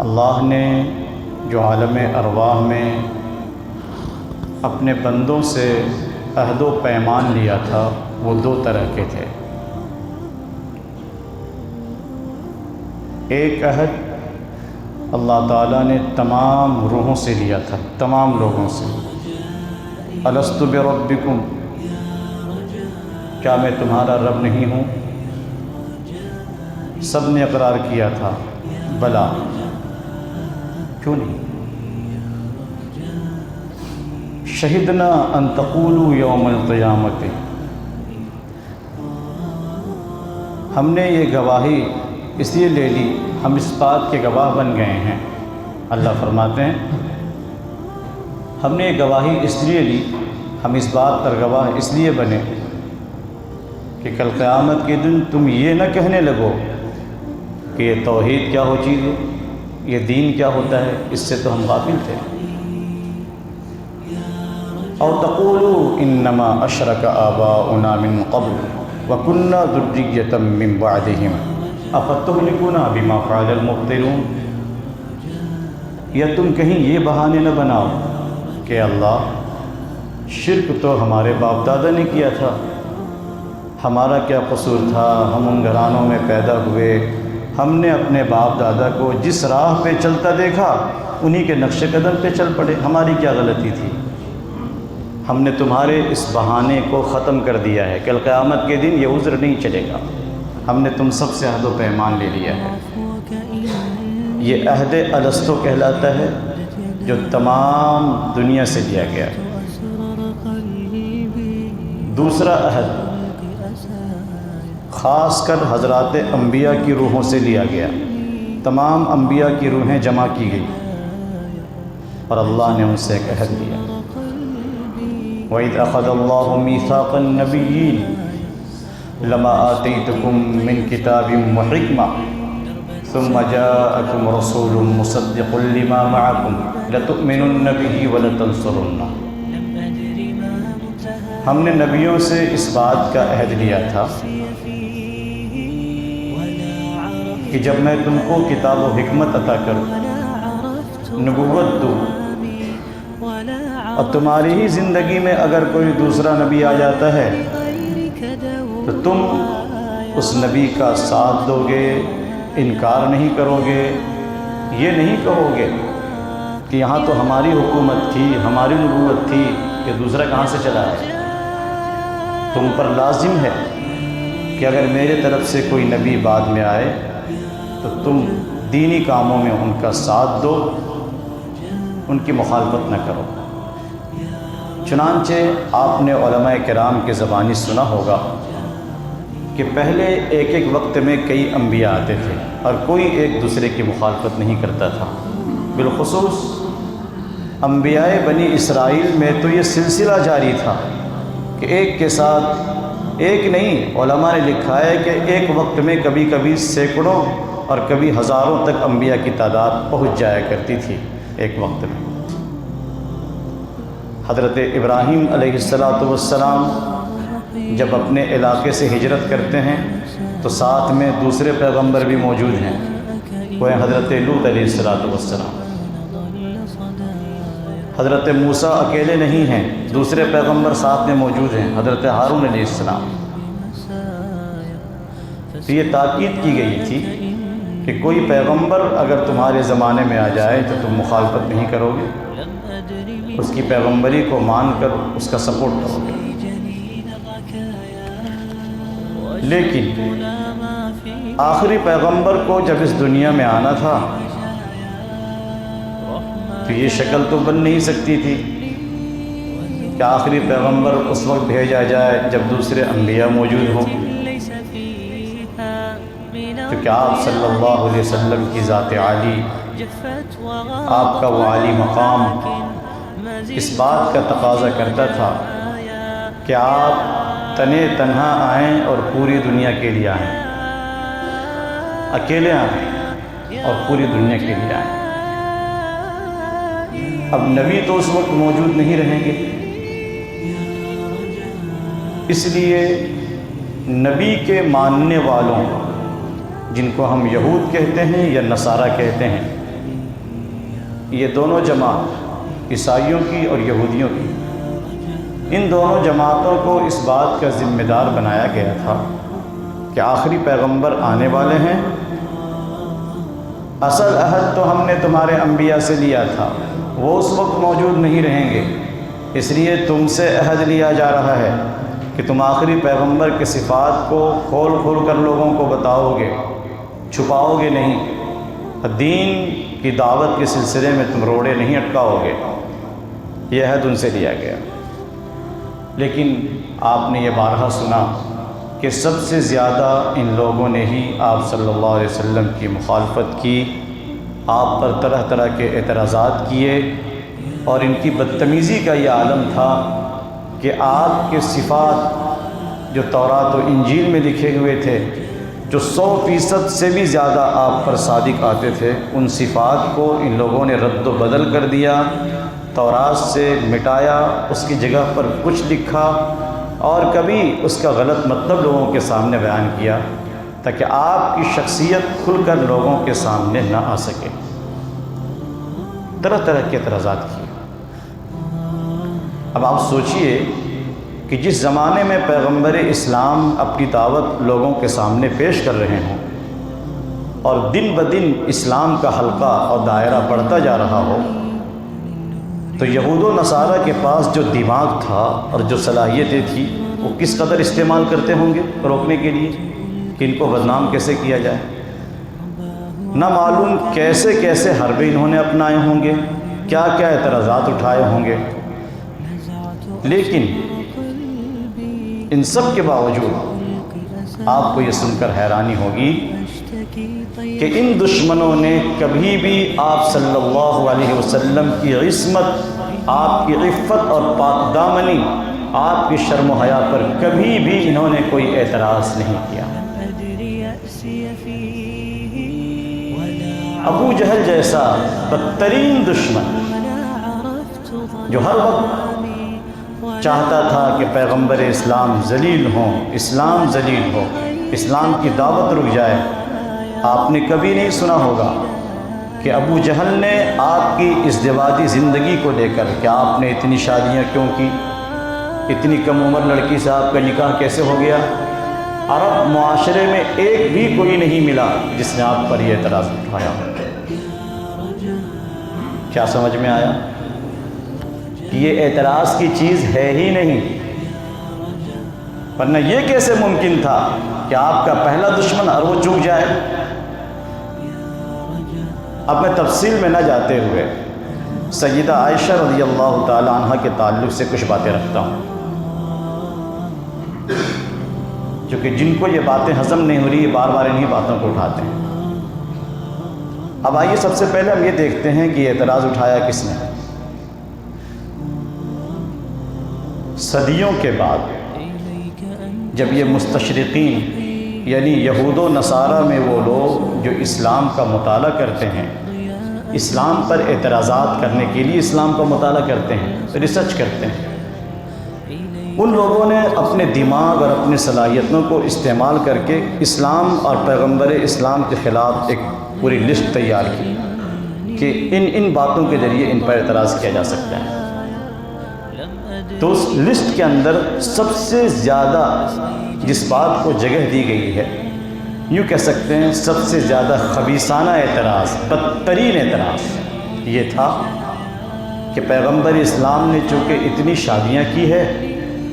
اللہ نے جو عالم ارواح میں اپنے بندوں سے عہد و پیمان لیا تھا وہ دو طرح کے تھے۔ ایک عہد اللہ تعالیٰ نے تمام روحوں سے لیا تھا، تمام لوگوں سے۔ الست بربکم، کیا میں تمہارا رب نہیں ہوں؟ سب نے اقرار کیا تھا بلا، کیوں نہیں؟ شہدنا ان تقولوا یوم القیامت، ہم نے یہ گواہی اس لیے لے لی، ہم اس بات کے گواہ بن گئے ہیں۔ اللہ فرماتے ہیں ہم نے یہ گواہی اس لیے لی، ہم اس بات پر گواہ اس لیے بنے کہ کل قیامت کے دن تم یہ نہ کہنے لگو کہ یہ توحید کیا ہو چیز ہے، یہ دین کیا ہوتا ہے، اس سے تو ہم غافل تھے۔ او تقولوا انما اشرک آباؤنا من قبل وکنا ذریۃ من بعدہم افتہلکنا بما فعل المبطلون، یا تم کہیں یہ بہانے نہ بناؤ کہ اللہ شرک تو ہمارے باپ دادا نے کیا تھا، ہمارا کیا قصور تھا، ہم ان گھرانوں میں پیدا ہوئے، ہم نے اپنے باپ دادا کو جس راہ پہ چلتا دیکھا انہی کے نقش قدم پہ چل پڑے، ہماری کیا غلطی تھی؟ ہم نے تمہارے اس بہانے کو ختم کر دیا ہے، کل قیامت کے دن یہ عذر نہیں چلے گا، ہم نے تم سب سے عہد و پیمان لے لیا ہے۔ یہ عہد الستو کہلاتا ہے جو تمام دنیا سے لیا گیا۔ دوسرا عہد خاص کر حضرات انبیاء کی روحوں سے لیا گیا، تمام انبیاء کی روحیں جمع کی گئی اور اللہ نے ان سے ایک عہد لیا۔ وَإِذْ أَخَذَ اللَّهُ مِيثَاقَ النَّبِيِّينَ لَمَا آتَيْتُكُم مِّن كِتَابٍ وَحِكْمَةٍ ثُمَّ جَاءَكُمْ رَسُولٌ مُّصَدِّقٌ لِّمَا مَعَكُمْ لَتُؤْمِنُنَّ بِهِ وَلَتَنصُرُنَّهُ، ہم نے نبیوں سے اس بات کا عہد لیا تھا کہ جب میں تم کو کتاب و حکمت عطا کروں، نبوت دوں، اور تمہاری ہی زندگی میں اگر کوئی دوسرا نبی آ جاتا ہے تو تم اس نبی کا ساتھ دو گے، انکار نہیں کرو گے، یہ نہیں کہو گے کہ یہاں تو ہماری حکومت تھی، ہماری نبوت تھی، یہ دوسرا کہاں سے چلا ہے۔ تم پر لازم ہے کہ اگر میرے طرف سے کوئی نبی بعد میں آئے تو تم دینی کاموں میں ان کا ساتھ دو، ان کی مخالفت نہ کرو۔ چنانچہ آپ نے علماء کرام کی زبانی سنا ہوگا کہ پہلے ایک ایک وقت میں کئی انبیاء آتے تھے اور کوئی ایک دوسرے کی مخالفت نہیں کرتا تھا۔ بالخصوص انبیاء بنی اسرائیل میں تو یہ سلسلہ جاری تھا کہ ایک کے ساتھ ایک نہیں، علماء نے لکھا ہے کہ ایک وقت میں کبھی کبھی سینکڑوں اور کبھی ہزاروں تک انبیاء کی تعداد پہنچ جایا کرتی تھی ایک وقت میں۔ حضرت ابراہیم علیہ السلام جب اپنے علاقے سے ہجرت کرتے ہیں تو ساتھ میں دوسرے پیغمبر بھی موجود ہیں، وہ ہیں حضرت لوط علیہ السلام۔ حضرت موسیٰ اکیلے نہیں ہیں، دوسرے پیغمبر ساتھ میں موجود ہیں، حضرت ہارون علیہ السلام۔ تو یہ تاکید کی گئی تھی کہ کوئی پیغمبر اگر تمہارے زمانے میں آ جائے تو تم مخالفت نہیں کرو گے، اس کی پیغمبری کو مان کر اس کا سپورٹ کرو گے۔ لیکن آخری پیغمبر کو جب اس دنیا میں آنا تھا تو یہ شکل تو بن نہیں سکتی تھی کہ آخری پیغمبر اس وقت بھیجا جائے جب دوسرے انبیاء موجود ہوں، کیونکہ آپ صلی اللہ علیہ وسلم کی ذات عالی، آپ کا وہ عالی مقام اس بات کا تقاضا کرتا تھا کہ آپ تنے تنہا آئیں اور پوری دنیا کے لیے آئیں، اکیلے آئیں اور پوری دنیا کے لیے آئیں۔ اب نبی تو اس وقت موجود نہیں رہیں گے، اس لیے نبی کے ماننے والوں جن کو ہم یہود کہتے ہیں یا نصارہ کہتے ہیں، یہ دونوں جماعت عیسائیوں کی اور یہودیوں کی، ان دونوں جماعتوں کو اس بات کا ذمہ دار بنایا گیا تھا کہ آخری پیغمبر آنے والے ہیں، اصل عہد تو ہم نے تمہارے انبیاء سے لیا تھا، وہ اس وقت موجود نہیں رہیں گے، اس لیے تم سے عہد لیا جا رہا ہے کہ تم آخری پیغمبر کے صفات کو کھول کھول کر لوگوں کو بتاؤ گے، چھپاؤ گے نہیں، دین کی دعوت کے سلسلے میں تم روڑے نہیں اٹکاؤ گے، یہ عہد ان سے لیا گیا۔ لیکن آپ نے یہ بارہا سنا کہ سب سے زیادہ ان لوگوں نے ہی آپ صلی اللہ علیہ وسلم کی مخالفت کی، آپ پر طرح طرح کے اعتراضات کیے، اور ان کی بدتمیزی کا یہ عالم تھا کہ آپ کے صفات جو تورات و انجیل میں لکھے ہوئے تھے، جو 100% سے بھی زیادہ آپ پر صادق آتے تھے، ان صفات کو ان لوگوں نے رد و بدل کر دیا، تورات سے مٹایا، اس کی جگہ پر کچھ لکھا، اور کبھی اس کا غلط مطلب لوگوں کے سامنے بیان کیا تاکہ آپ کی شخصیت کھل کر لوگوں کے سامنے نہ آ سکے۔ طرح طرح کے اعتراضات کیے۔ اب آپ سوچئے کہ جس زمانے میں پیغمبر اسلام اپنی دعوت لوگوں کے سامنے پیش کر رہے ہوں، اور دن بدن اسلام کا حلقہ اور دائرہ بڑھتا جا رہا ہو، تو یہود و نصارہ کے پاس جو دماغ تھا اور جو صلاحیتیں تھیں، وہ کس قدر استعمال کرتے ہوں گے روکنے کے لیے کہ ان کو بدنام کیسے کیا جائے۔ نہ معلوم کیسے کیسے حربے انہوں نے اپنائے ہوں گے، کیا کیا اعتراضات اٹھائے ہوں گے۔ لیکن ان سب کے باوجود آپ کو یہ سن کر حیرانی ہوگی کہ ان دشمنوں نے کبھی بھی آپ صلی اللہ علیہ وسلم کی عصمت، آپ کی عفت اور پاک دامنی، آپ کی شرم و حیا پر کبھی بھی انہوں نے کوئی اعتراض نہیں کیا۔ ابو جہل جیسا بدترین دشمن جو ہر وقت چاہتا تھا کہ پیغمبر اسلام ذلیل ہوں، اسلام ذلیل ہو، اسلام کی دعوت رک جائے، آپ نے کبھی نہیں سنا ہوگا کہ ابو جہل نے آپ کی ازدواجی زندگی کو لے کر کہ آپ نے اتنی شادیاں کیوں کی، اتنی کم عمر لڑکی سے آپ کا نکاح کیسے ہو گیا، عرب معاشرے میں ایک بھی کوئی نہیں ملا جس نے آپ پر یہ اعتراض اٹھایا۔ کیا سمجھ میں آیا کہ یہ اعتراض کی چیز ہے ہی نہیں، ورنہ یہ کیسے ممکن تھا کہ آپ کا پہلا دشمن اور وہ چوک جائے۔ اب میں تفصیل میں نہ جاتے ہوئے سیدہ عائشہ رضی اللہ تعالی عنہ کے تعلق سے کچھ باتیں رکھتا ہوں، کیونکہ جن کو یہ باتیں ہضم نہیں ہو رہی، یہ بار بار انہی باتوں کو اٹھاتے ہیں۔ اب آئیے سب سے پہلے ہم یہ دیکھتے ہیں کہ یہ اعتراض اٹھایا کس نے۔ صدیوں کے بعد جب یہ مستشرقین یعنی یہود و نصارہ میں وہ لوگ جو اسلام کا مطالعہ کرتے ہیں، اسلام پر اعتراضات کرنے کے لیے اسلام کا مطالعہ کرتے ہیں، ریسرچ کرتے ہیں، ان لوگوں نے اپنے دماغ اور اپنی صلاحیتوں کو استعمال کر کے اسلام اور پیغمبر اسلام کے خلاف ایک پوری لسٹ تیار کی کہ ان باتوں کے ذریعے ان پر اعتراض کیا جا سکتا ہے۔ تو اس لسٹ کے اندر سب سے زیادہ جس بات کو جگہ دی گئی ہے، یوں کہہ سکتے ہیں سب سے زیادہ خبیثانہ اعتراض، بدترین اعتراض یہ تھا کہ پیغمبر اسلام نے چونکہ اتنی شادیاں کی ہے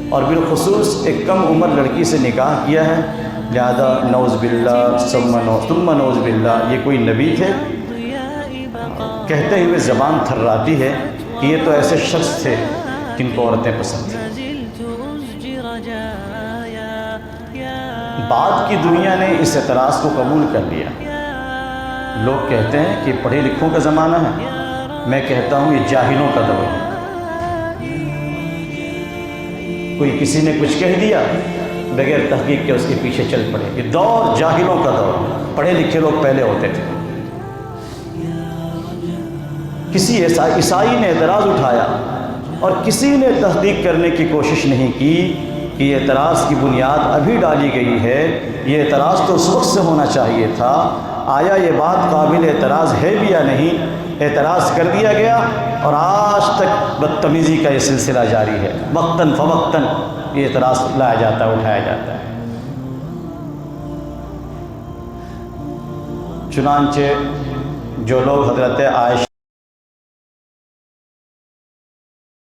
اور بالخصوص ایک کم عمر لڑکی سے نکاح کیا ہے، لہذا نعوذ باللہ ثم نعوذ باللہ یہ کوئی نبی تھے؟ کہتے ہوئے زبان تھراتی ہے کہ یہ تو ایسے شخص تھے جن کو عورتیں پسند تھیں۔ بعد کی دنیا نے اس اعتراض کو قبول کر لیا۔ لوگ کہتے ہیں کہ پڑھے لکھوں کا زمانہ ہے، میں کہتا ہوں یہ جاہلوں کا دور ہے۔ کوئی کسی نے کچھ کہہ دیا، بغیر تحقیق کے اس کے پیچھے چل پڑے، یہ دور جاہلوں کا دور ہے، پڑھے لکھے لوگ پہلے ہوتے تھے۔ کسی عیسائی نے اعتراض اٹھایا اور کسی نے تحقیق کرنے کی کوشش نہیں کی کہ یہ اعتراض کی بنیاد ابھی ڈالی گئی ہے، یہ اعتراض تو اس وقت سے ہونا چاہیے تھا، آیا یہ بات قابل اعتراض ہے بھی یا نہیں، اعتراض کر دیا گیا اور آج تک بدتمیزی کا یہ سلسلہ جاری ہے، وقتاً فوقتاً یہ اعتراض لایا جاتا ہے، اٹھایا جاتا ہے۔ چنانچہ جو لوگ حضرت عائشہ